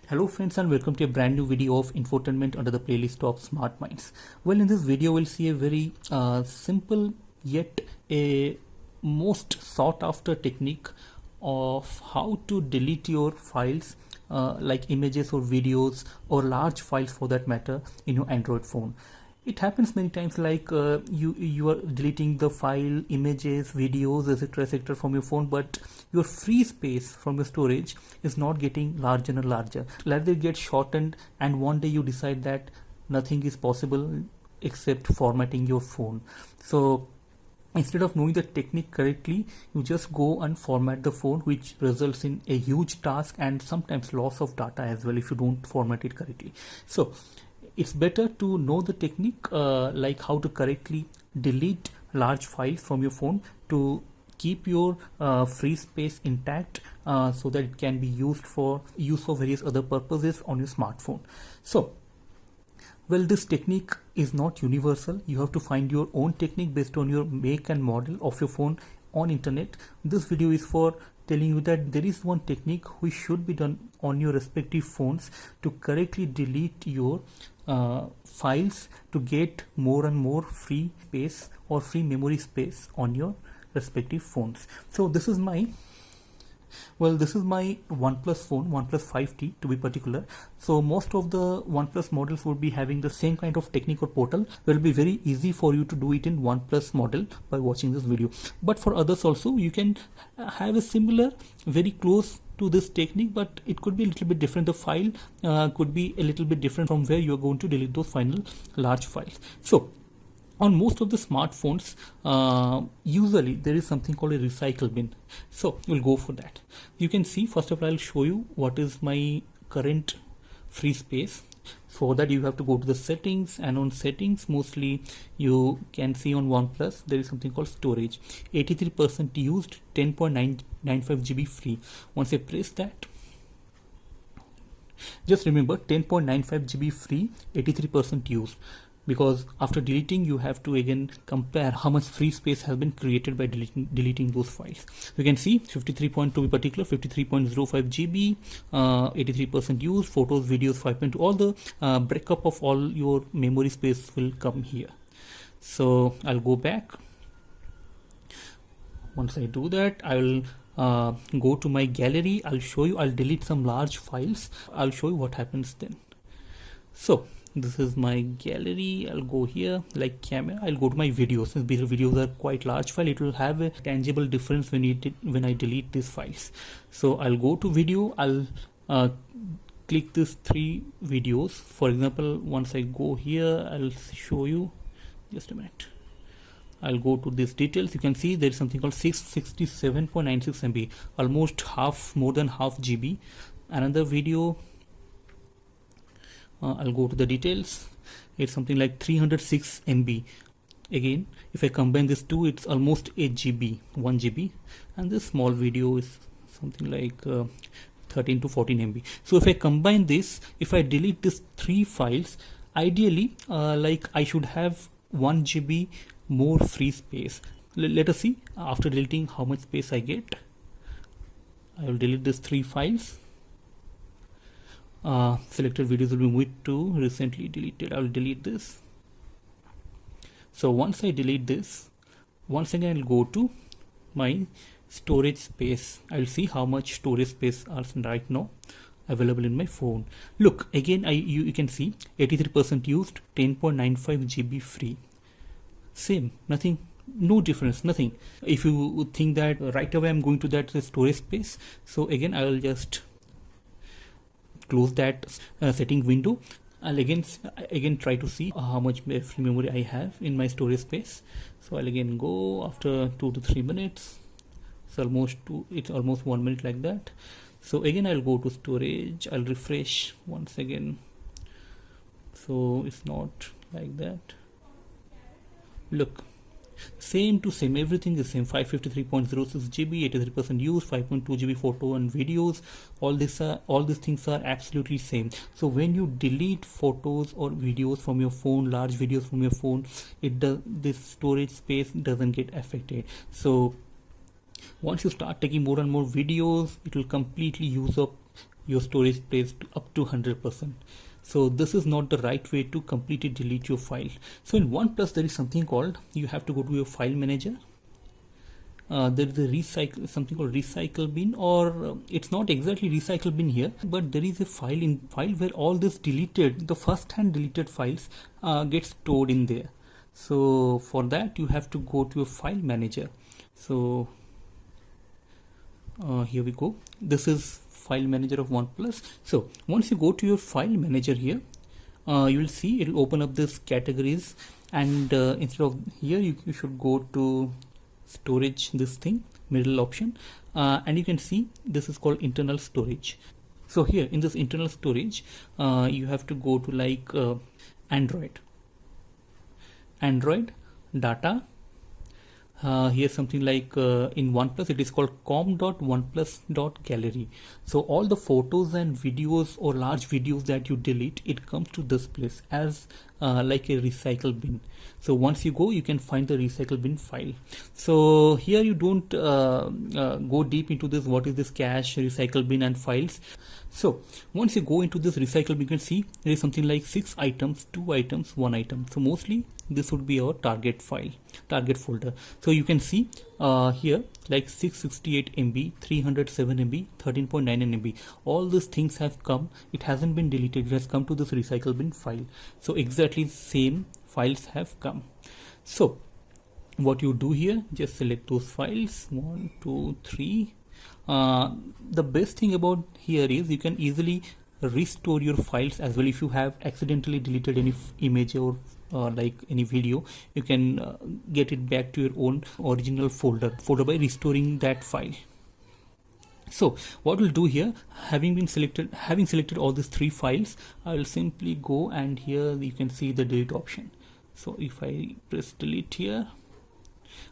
Hello friends and welcome to a brand new video of infotainment under the playlist of Smart Minds. Well, in this video we'll see a very simple yet a most sought after technique of how to delete your files like images or videos or large files for that matter in your Android phone. It happens many times, like you are deleting the file, images, videos, etc from your phone, but your free space from your storage is not getting larger and larger. Let it get shortened, and one day you decide that nothing is possible except formatting your phone. So instead of knowing the technique correctly, you just go and format the phone, which results in a huge task and sometimes loss of data as well if you don't format it correctly. So it's better to know the technique, like how to correctly delete large files from your phone to keep your free space intact, so that it can be used for various other purposes on your smartphone. So, well, this technique is not universal. You have to find your own technique based on your make and model of your phone on internet. This video is for telling you that there is one technique which should be done on your respective phones to correctly delete your files to get more and more free space or free memory space on your respective phones. So this is my OnePlus phone, OnePlus 5T to be particular. So most of the OnePlus models would be having the same kind of technique or portal. It will be very easy for you to do it in OnePlus model by watching this video. But for others also, you can have a similar, very close to this technique, but it could be a little bit different. The file could be a little bit different from where you are going to delete those final large files. So on most of the smartphones, usually there is something called a recycle bin. So we'll go for that. You can see, first of all, I'll show you what is my current free space. For that, you have to go to the settings, and on settings, mostly you can see on OnePlus there is something called storage. 83% used, 10.995 GB free. Once I press that, just remember 10.95 GB free, 83% used. Because after deleting, you have to again compare how much free space has been created by deleting those files. You can see 53.2 to be particular, 53.05 GB, 83% used, photos, videos 5.2. All the breakup of all your memory space will come here. So I'll go back. Once I do that, I will go to my gallery. I'll show you. I'll delete some large files. I'll show you what happens then. So this is my gallery. I'll go here, like camera. I'll go to my videos. Since videos are quite large file, it will have a tangible difference when I delete these files. So I'll go to video. I'll click these 3 videos. For example, once I go here, I'll show you. Just a minute. I'll go to these details. You can see there is something called 667.96 MB, almost half, more than half GB. Another video. I'll go to the details. It's something like 306 MB. Again, if I combine these two, it's almost 8 GB, 1 GB. And this small video is something like 13 to 14 MB. So if I combine this, if I delete these 3 files, ideally, like I should have 1 GB more free space. Let us see after deleting how much space I get. I will delete these 3 files. Selected videos will be moved to recently deleted. I will delete this. So once I delete this, once again I'll go to my storage space. I'll see how much storage space are right now available in my phone. Look, again you can see 83% used, 10.95 GB free. Same, nothing, no difference, nothing. If you think that right away I'm going to that storage space, so again I will just close that setting window. I'll again try to see how much free memory I have in my storage space. So I'll again go after 2 to 3 minutes. It's almost 1 minute like that. So again I'll go to storage. I'll refresh once again. So it's not like that. Look, same to same, everything is same. 553.06 GB, 83% used, 5.2 GB photo and videos. All these things are absolutely same. So when you delete photos or videos from your phone, large videos from your phone, this storage space doesn't get affected. So once you start taking more and more videos, it will completely use up your storage space up to 100%. So this is not the right way to completely delete your file. So in OnePlus there is something called, you have to go to your file manager. There is a something called recycle bin, or it's not exactly recycle bin here, but there is a file where all this deleted, the first hand deleted files get stored in there. So for that you have to go to your file manager. So here we go. This is file manager of OnePlus. So once you go to your file manager here, you will see it will open up this categories, and instead of here you should go to storage, this thing, middle option, and you can see this is called internal storage. So here in this internal storage you have to go to like Android data. Here's something like in OnePlus it is called com.oneplus.gallery. So all the photos and videos or large videos that you delete, it comes to this place as like a recycle bin. So once you go, you can find the recycle bin file. So here you don't go deep into this, what is this cache, recycle bin and files. So once you go into this recycle bin, you can see there is something like 6 items, 2 items, 1 item. So mostly this would be our target file, target folder. So you can see here like 668 MB, 307 MB, 13.99 MB. All these things have come. It hasn't been deleted. It has come to this recycle bin file. So exactly same files have come. So what you do here, just select those files, 1, 2, 3. The best thing about here is you can easily restore your files as well. If you have accidentally deleted any image or like any video, you can get it back to your own original folder by restoring that file. So what we'll do here, having selected all these 3 files, I will simply go, and here you can see the delete option. So if I press delete here,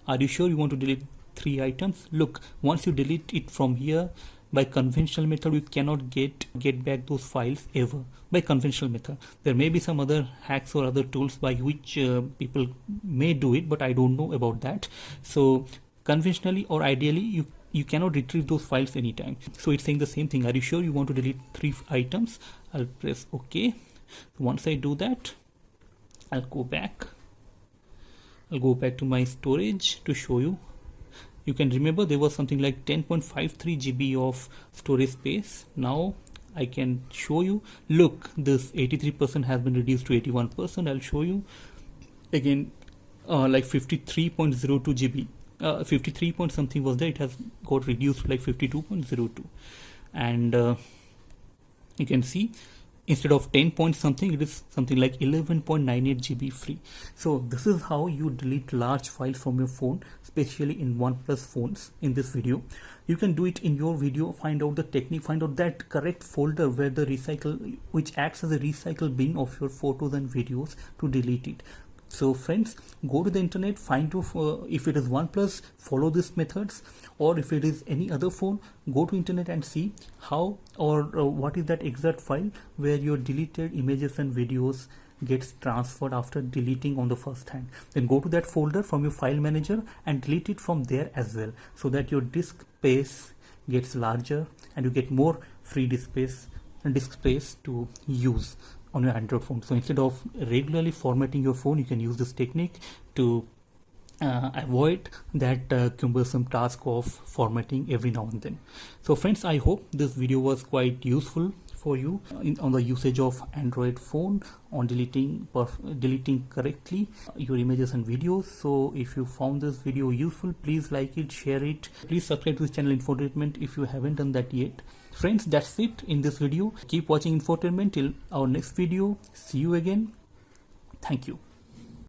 are you sure you want to delete 3 items? Look, once you delete it from here, by conventional method you cannot get back those files ever. By conventional method, there may be some other hacks or other tools by which people may do it, but I don't know about that. So conventionally or ideally you cannot retrieve those files anytime. So it's saying the same thing. Are you sure you want to delete 3 items? I'll press OK. Once I do that, I'll go back to my storage to show you. You can remember there was something like 10.53 GB of storage space. Now I can show you. Look, this 83% has been reduced to 81%. I'll show you again, like 53.02 GB. 53 point something was there. It has got reduced to like 52.02, and you can see instead of 10 point something, it is something like 11.98 GB free. So this is how you delete large files from your phone, especially in OnePlus phones. In this video, you can do it in your video. Find out the technique, find out that correct folder where the which acts as a recycle bin of your photos and videos to delete it. So friends, go to the internet, find if it is OnePlus, follow these methods, or if it is any other phone, go to internet and see how or what is that exact file where your deleted images and videos gets transferred after deleting on the first hand. Then go to that folder from your file manager and delete it from there as well, so that your disk space gets larger and you get more free disk space to use on your Android phone. So instead of regularly formatting your phone, you can use this technique to avoid that cumbersome task of formatting every now and then. So friends, I hope this video was quite useful for you on the usage of Android phone, on deleting correctly your images and videos. So if you found this video useful, please like it, share it. Please subscribe to this channel Infotainment if you haven't done that yet. Friends, that's it in this video. Keep watching Infotainment till our next video. See you again. Thank you.